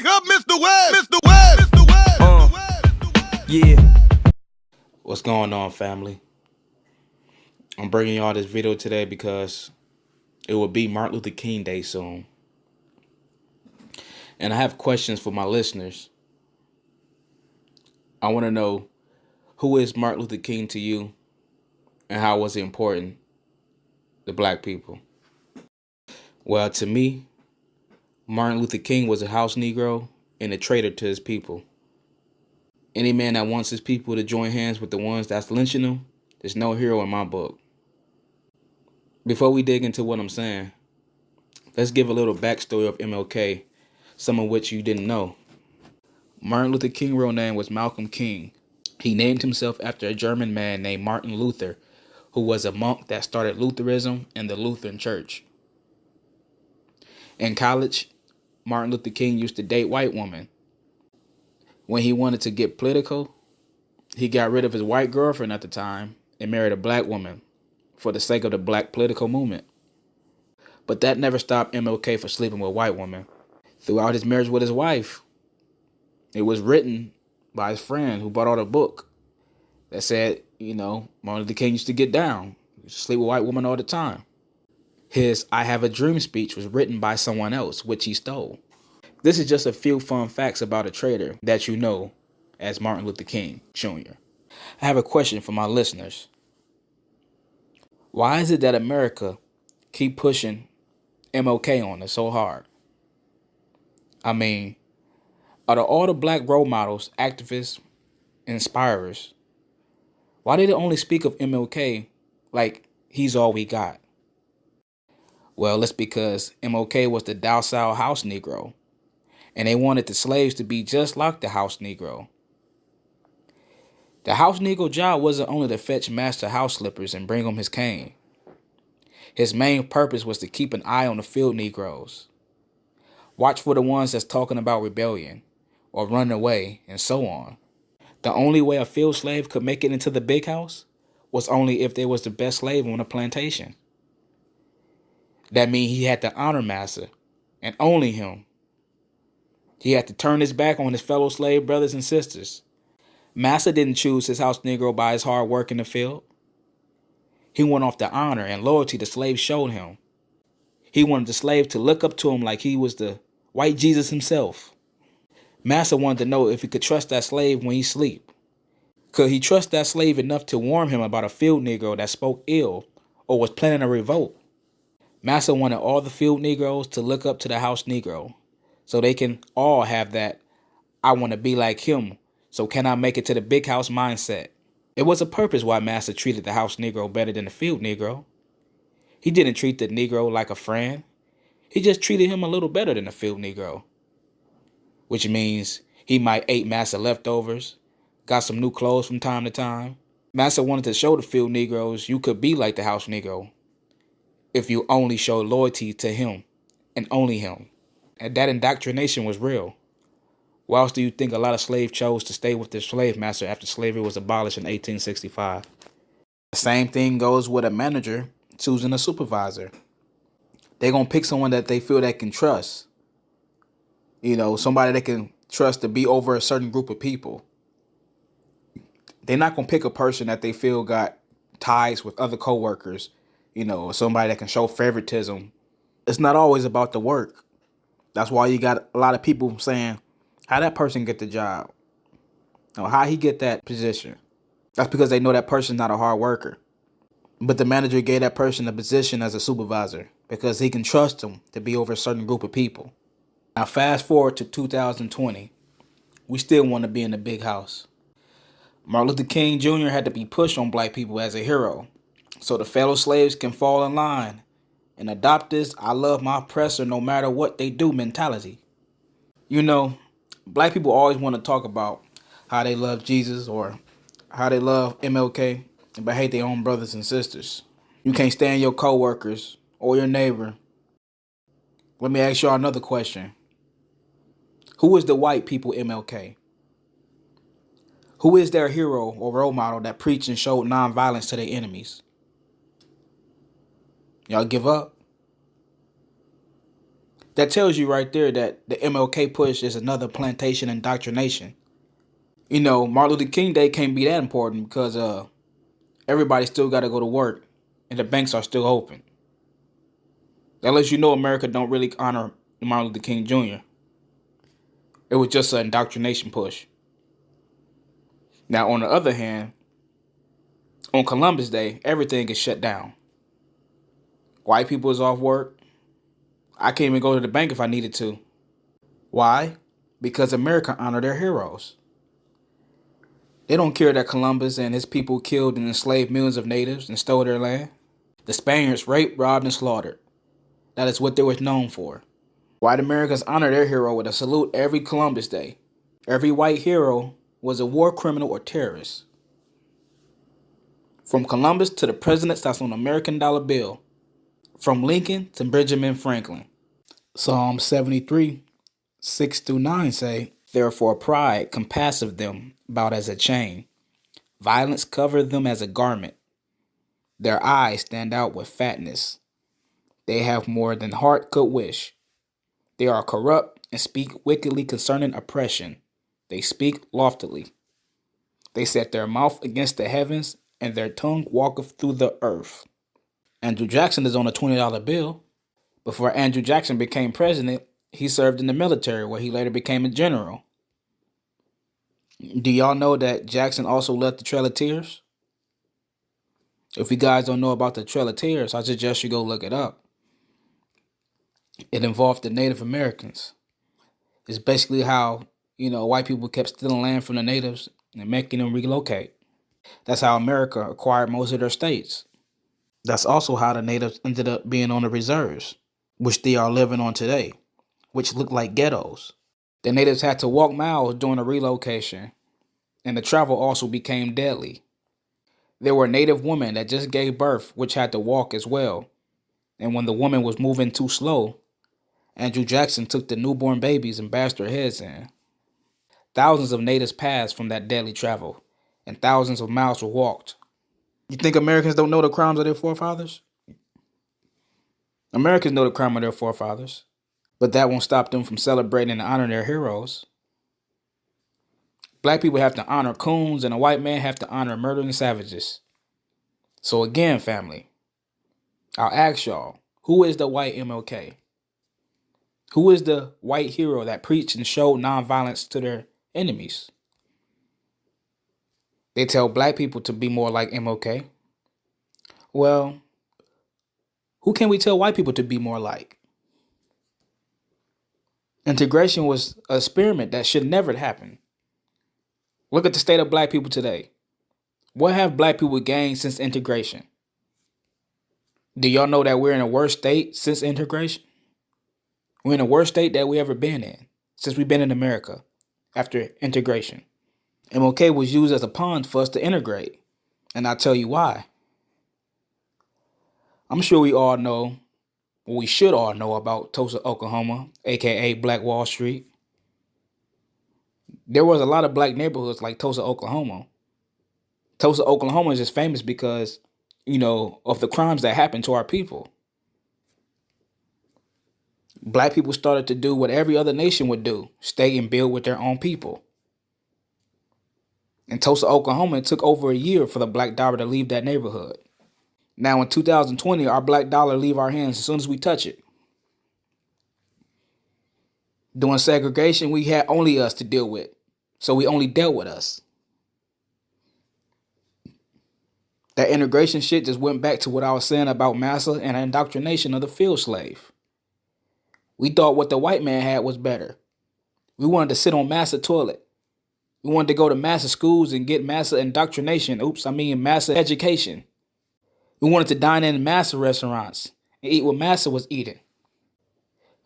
Big up Mr. Webb, Mr. Webb, Mr. Webb. Yeah. What's going on, family? I'm bringing y'all this video today because it will be Martin Luther King Day soon. And I have questions for my listeners. I want to know, who is Martin Luther King to you and how was it important to black people? Well, to me, Martin Luther King was a house Negro and a traitor to his people. Any man that wants his people to join hands with the ones that's lynching them is no hero in my book. Before we dig into what I'm saying, let's give a little backstory of MLK, some of which you didn't know. Martin Luther King's real name was Malcolm King. He named himself after a German man named Martin Luther, who was a monk that started Lutheranism and the Lutheran Church. In college, Martin Luther King used to date white women. When he wanted to get political, he got rid of his white girlfriend at the time and married a black woman for the sake of the black political movement. But that never stopped MLK from sleeping with white women. Throughout his marriage with his wife, it was written by his friend who bought out a book that said, Martin Luther King used to get down. He used to sleep with white women all the time. His I Have a Dream speech was written by someone else, which he stole. This is just a few fun facts about a traitor that you know as Martin Luther King Jr. I have a question for my listeners. Why is it that America keep pushing MLK on us so hard? I mean, out of all the black role models, activists, inspirers, why did it only speak of MLK like he's all we got? Well, it's because MLK was the docile house Negro, and they wanted the slaves to be just like the house Negro. The house Negro job wasn't only to fetch master house slippers and bring him his cane. His main purpose was to keep an eye on the field Negroes. Watch for the ones that's talking about rebellion or running away and so on. The only way a field slave could make it into the big house was only if they was the best slave on the plantation. That means he had to honor master and only him. He had to turn his back on his fellow slave brothers and sisters. Massa didn't choose his house Negro by his hard work in the field. He went off the honor and loyalty the slave showed him. He wanted the slave to look up to him like he was the white Jesus himself. Massa wanted to know if he could trust that slave when he sleep. Could he trust that slave enough to warn him about a field Negro that spoke ill or was planning a revolt? Massa wanted all the field Negroes to look up to the house Negro so they can all have that I want to be like him, so can I make it to the big house mindset. It was a purpose why Massa treated the house Negro better than the field Negro. He didn't treat the Negro like a friend. He just treated him a little better than the field Negro. Which means he might ate Massa leftovers, got some new clothes from time to time. Massa wanted to show the field Negroes you could be like the house Negro if you only showed loyalty to him and only him. And that indoctrination was real. Why else do you think a lot of slaves chose to stay with their slave master after slavery was abolished in 1865? The same thing goes with a manager choosing a supervisor. They're going to pick someone that they feel they can trust. Somebody they can trust to be over a certain group of people. They're not going to pick a person that they feel got ties with other coworkers, or somebody that can show favoritism. It's not always about the work. That's why you got a lot of people saying, how that person get the job? Or how he get that position? That's because they know that person's not a hard worker. But the manager gave that person a position as a supervisor because he can trust them to be over a certain group of people. Now fast forward to 2020. We still want to be in the big house. Martin Luther King Jr. had to be pushed on black people as a hero so the fellow slaves can fall in line and adopt this I love my oppressor no matter what they do mentality. Black people always want to talk about how they love Jesus or how they love MLK, but hate their own brothers and sisters. You can't stand your coworkers or your neighbor. Let me ask y'all another question. Who is the white people MLK? Who is their hero or role model that preached and showed nonviolence to their enemies? Y'all give up? That tells you right there that the MLK push is another plantation indoctrination. Martin Luther King Day can't be that important because everybody still got to go to work and the banks are still open. That lets you know America don't really honor Martin Luther King Jr. It was just an indoctrination push. Now, on the other hand, on Columbus Day, everything is shut down. White people is off work. I can't even go to the bank if I needed to. Why? Because America honor their heroes. They don't care that Columbus and his people killed and enslaved millions of natives and stole their land. The Spaniards raped, robbed, and slaughtered. That is what they were known for. White Americans honor their hero with a salute every Columbus Day. Every white hero was a war criminal or terrorist. From Columbus to the presidents that's on the American dollar bill. From Lincoln to Benjamin Franklin. Psalm 73, 6-9 say, Therefore pride compasseth them about as a chain. Violence covereth them as a garment. Their eyes stand out with fatness. They have more than heart could wish. They are corrupt and speak wickedly concerning oppression. They speak loftily. They set their mouth against the heavens, and their tongue walketh through the earth. Andrew Jackson is on a $20 bill. Before Andrew Jackson became president, he served in the military, where he later became a general. Do y'all know that Jackson also led the Trail of Tears? If you guys don't know about the Trail of Tears, I suggest you go look it up. It involved the Native Americans. It's basically how, white people kept stealing land from the natives and making them relocate. That's how America acquired most of their states. That's also how the natives ended up being on the reserves, which they are living on today, which look like ghettos. The natives had to walk miles during the relocation, and the travel also became deadly. There were native women that just gave birth, which had to walk as well. And when the woman was moving too slow, Andrew Jackson took the newborn babies and bashed their heads in. Thousands of natives passed from that deadly travel, and thousands of miles were walked. You think Americans don't know the crimes of their forefathers? Americans know the crime of their forefathers, but that won't stop them from celebrating and honoring their heroes. Black people have to honor coons, and a white man have to honor murdering savages. So again, family, I'll ask y'all, who is the white MLK? Who is the white hero that preached and showed nonviolence to their enemies? They tell black people to be more like MLK. Well, who can we tell white people to be more like? Integration was an experiment that should never happen. Look at the state of black people today. What have black people gained since integration? Do y'all know that we're in a worse state since integration? We're in the worst state that we ever been in since we've been in America after integration. MLK was used as a pawn for us to integrate, and I'll tell you why. I'm sure we all know, or we should all know about Tulsa, Oklahoma, aka Black Wall Street. There was a lot of black neighborhoods like Tulsa, Oklahoma. Tulsa, Oklahoma is just famous because, of the crimes that happened to our people. Black people started to do what every other nation would do, stay and build with their own people. In Tulsa, Oklahoma, it took over a year for the black dollar to leave that neighborhood. Now in 2020, our black dollar leave our hands as soon as we touch it. During segregation, we had only us to deal with, so we only dealt with us. That integration shit just went back to what I was saying about massa and indoctrination of the field slave. We thought what the white man had was better. We wanted to sit on massa toilet. We wanted to go to massa schools and get massa indoctrination. Massa education. We wanted to dine in massa restaurants and eat what massa was eating.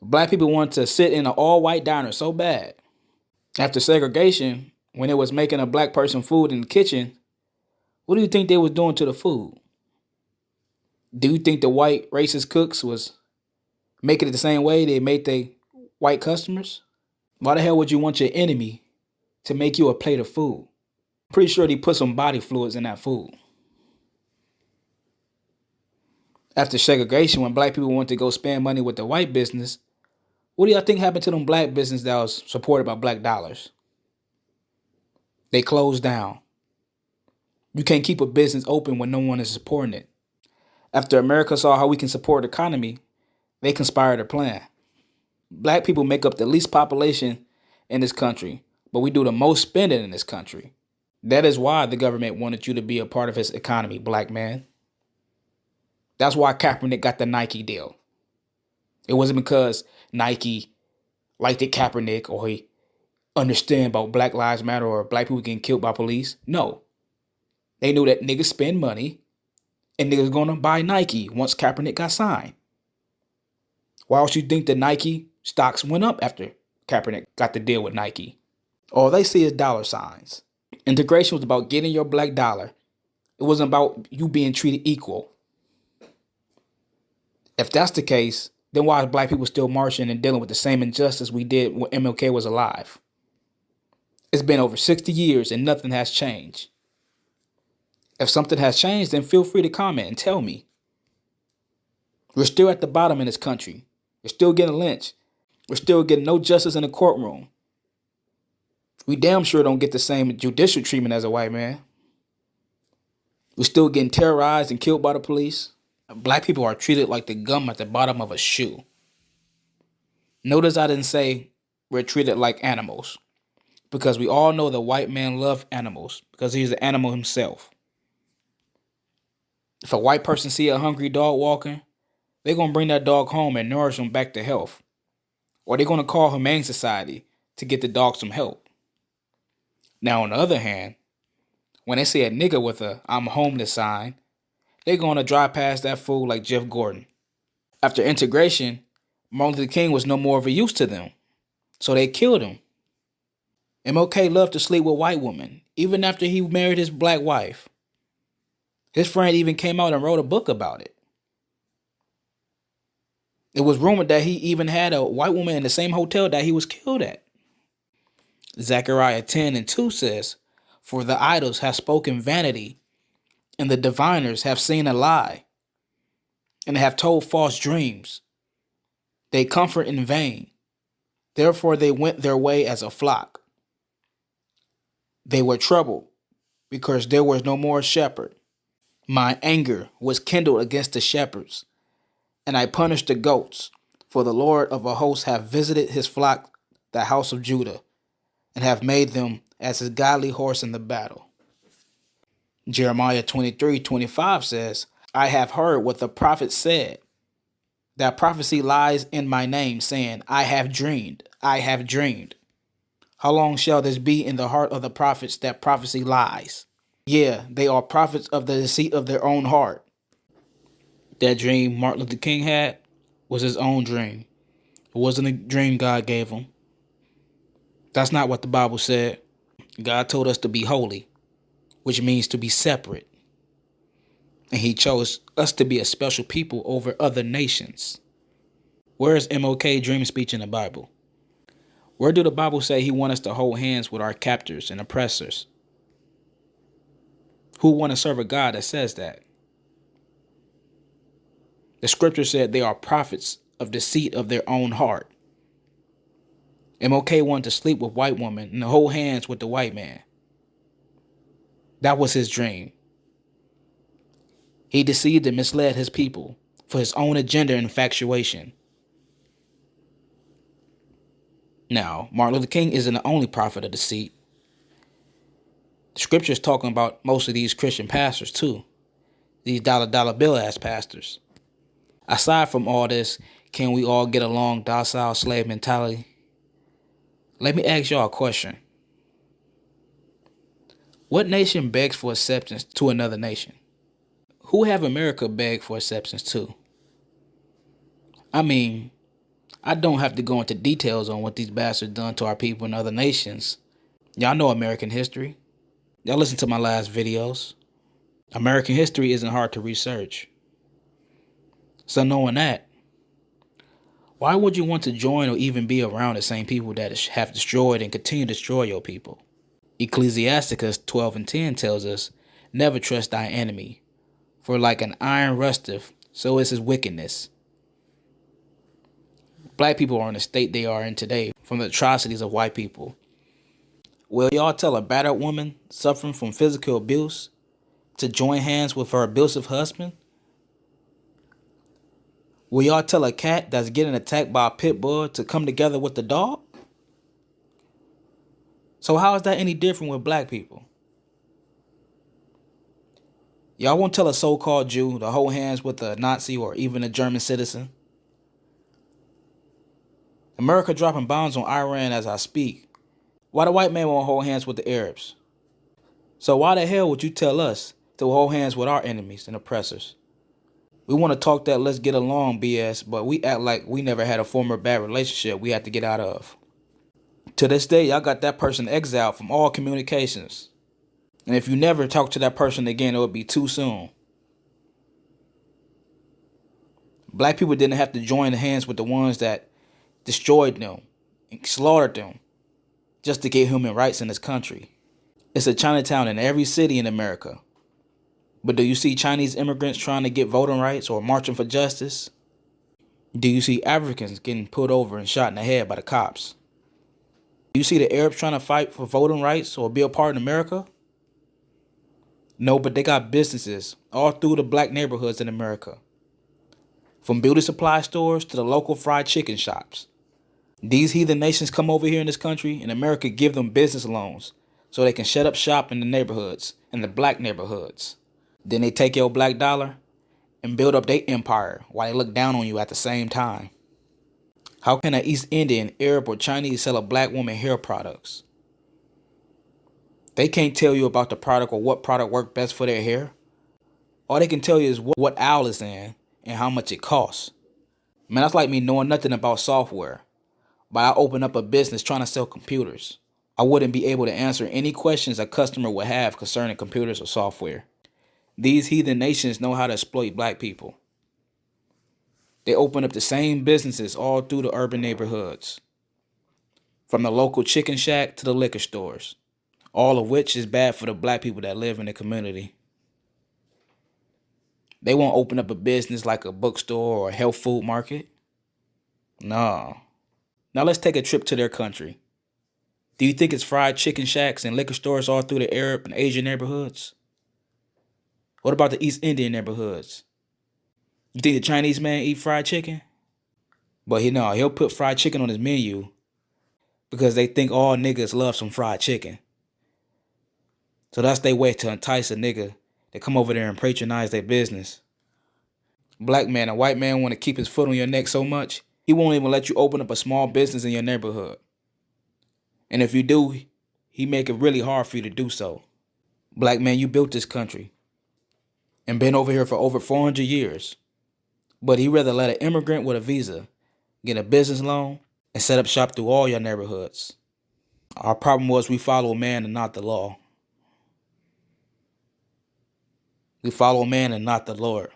Black people wanted to sit in an all-white diner so bad. After segregation, when it was making a black person food in the kitchen, what do you think they was doing to the food? Do you think the white racist cooks was making it the same way they made their white customers? Why the hell would you want your enemy to make you a plate of food? I'm pretty sure they put some body fluids in that food. After segregation, when black people wanted to go spend money with the white business, What do y'all think happened to them black business that was supported by black dollars? They closed down. You can't keep a business open when no one is supporting it. After America saw how we can support the economy, they conspired a plan. Black people make up the least population in this country, but we do the most spending in this country. That is why the government wanted you to be a part of its economy, black man. That's why Kaepernick got the Nike deal. It wasn't because Nike liked it Kaepernick or he understand about Black Lives Matter or black people getting killed by police. No. They knew that niggas spend money and niggas gonna buy Nike once Kaepernick got signed. Why else you think the Nike stocks went up after Kaepernick got the deal with Nike? All they see is dollar signs. Integration was about getting your black dollar. It wasn't about you being treated equal. If that's the case, then why are black people still marching and dealing with the same injustice we did when MLK was alive? It's been over 60 years and nothing has changed. If something has changed, then feel free to comment and tell me. We're still at the bottom in this country. We're still getting lynched. We're still getting no justice in the courtroom. We damn sure don't get the same judicial treatment as a white man. We're still getting terrorized and killed by the police. Black people are treated like the gum at the bottom of a shoe. Notice I didn't say we're treated like animals, because we all know the white man loves animals because he's an animal himself. If a white person see a hungry dog walking, they're going to bring that dog home and nourish him back to health. Or they're going to call Humane Society to get the dog some help. Now, on the other hand, when they see a nigga with a "I'm homeless" sign, they're going to drive past that fool like Jeff Gordon. After integration, Martin Luther King was no more of a use to them, so they killed him. MLK loved to sleep with white women, even after he married his black wife. His friend even came out and wrote a book about it. It was rumored that he even had a white woman in the same hotel that he was killed at. Zechariah 10:2 says, "For the idols have spoken vanity, and the diviners have seen a lie, and have told false dreams. They comfort in vain. Therefore they went their way as a flock. They were troubled, because there was no more shepherd. My anger was kindled against the shepherds, and I punished the goats, for the Lord of a host hath visited his flock, the house of Judah, and have made them as his godly horse in the battle." Jeremiah 23:25 says, "I have heard what the prophet said. That prophecy lies in my name, saying, I have dreamed, I have dreamed. How long shall this be in the heart of the prophets that prophecy lies? Yeah, they are prophets of the deceit of their own heart." That dream Martin Luther King had was his own dream. It wasn't a dream God gave him. That's not what the Bible said. God told us to be holy, which means to be separate. And he chose us to be a special people over other nations. Where is MLK dream speech in the Bible? Where do the Bible say he wants us to hold hands with our captors and oppressors? Who want to serve a God that says that? The scripture said they are prophets of deceit of their own heart. MLK wanted to sleep with white women and hold hands with the white man. That was his dream. He deceived and misled his people for his own agenda and infatuation. Now, Martin Luther King isn't the only prophet of deceit. The scripture is talking about most of these Christian pastors too. These dollar bill ass pastors. Aside from all this, can we all get along docile slave mentality? Let me ask y'all a question. What nation begs for acceptance to another nation? Who have America beg for acceptance to? I mean, I don't have to go into details on what these bastards done to our people in other nations. Y'all know American history. Y'all listen to my last videos. American history isn't hard to research. So knowing that, why would you want to join or even be around the same people that have destroyed and continue to destroy your people? Ecclesiasticus 12:10 tells us, "Never trust thy enemy, for like an iron rusteth, so is his wickedness." Black people are in the state they are in today from the atrocities of white people. Will y'all tell a battered woman suffering from physical abuse to join hands with her abusive husband? Will y'all tell a cat that's getting attacked by a pit bull to come together with the dog? So how is that any different with black people? Y'all won't tell a so-called Jew to hold hands with a Nazi or even a German citizen. America dropping bombs on Iran as I speak. Why the white man won't hold hands with the Arabs? So why the hell would you tell us to hold hands with our enemies and oppressors? We want to talk that let's get along BS, but we act like we never had a former bad relationship we had to get out of. To this day, y'all got that person exiled from all communications. And if you never talk to that person again, it would be too soon. Black people didn't have to join hands with the ones that destroyed them and slaughtered them just to get human rights in this country. It's a Chinatown in every city in America. But do you see Chinese immigrants trying to get voting rights or marching for justice? Do you see Africans getting pulled over and shot in the head by the cops? Do you see the Arabs trying to fight for voting rights or be a part in America? No, but they got businesses all through the black neighborhoods in America. From beauty supply stores to the local fried chicken shops. These heathen nations come over here in this country and America give them business loans so they can shut up shop in the neighborhoods, in the black neighborhoods. Then they take your black dollar and build up their empire while they look down on you at the same time. How can an East Indian, Arab, or Chinese sell a black woman hair products? They can't tell you about the product or what product worked best for their hair. All they can tell you is what owl is in and how much it costs. Man, that's like me knowing nothing about software, but I open up a business trying to sell computers. I wouldn't be able to answer any questions a customer would have concerning computers or software. These heathen nations know how to exploit black people. They open up the same businesses all through the urban neighborhoods, from the local chicken shack to the liquor stores, all of which is bad for the black people that live in the community. They won't open up a business like a bookstore or a health food market. No. Now let's take a trip to their country. Do you think it's fried chicken shacks and liquor stores all through the Arab and Asian neighborhoods? What about the East Indian neighborhoods? You think the Chinese man eat fried chicken? But he'll put fried chicken on his menu because they think all niggas love some fried chicken. So that's their way to entice a nigga to come over there and patronize their business. Black man, a white man want to keep his foot on your neck so much, he won't even let you open up a small business in your neighborhood. And if you do, he make it really hard for you to do so. Black man, you built this country and been over here for over 400 years. But he'd rather let an immigrant with a visa get a business loan and set up shop through all your neighborhoods. Our problem was we follow man and not the law. We follow man and not the Lord.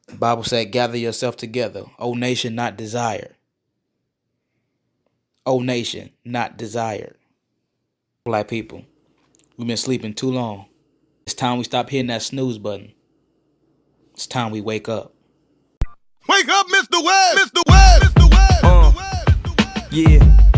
The Bible said, gather yourself together, O nation not desired. O nation not desired. Black people, we've been sleeping too long. It's time we stop hitting that snooze button. It's time we wake up. Wake up, Mr. Webb! Mr. Webb! Mr. Webb! Yeah.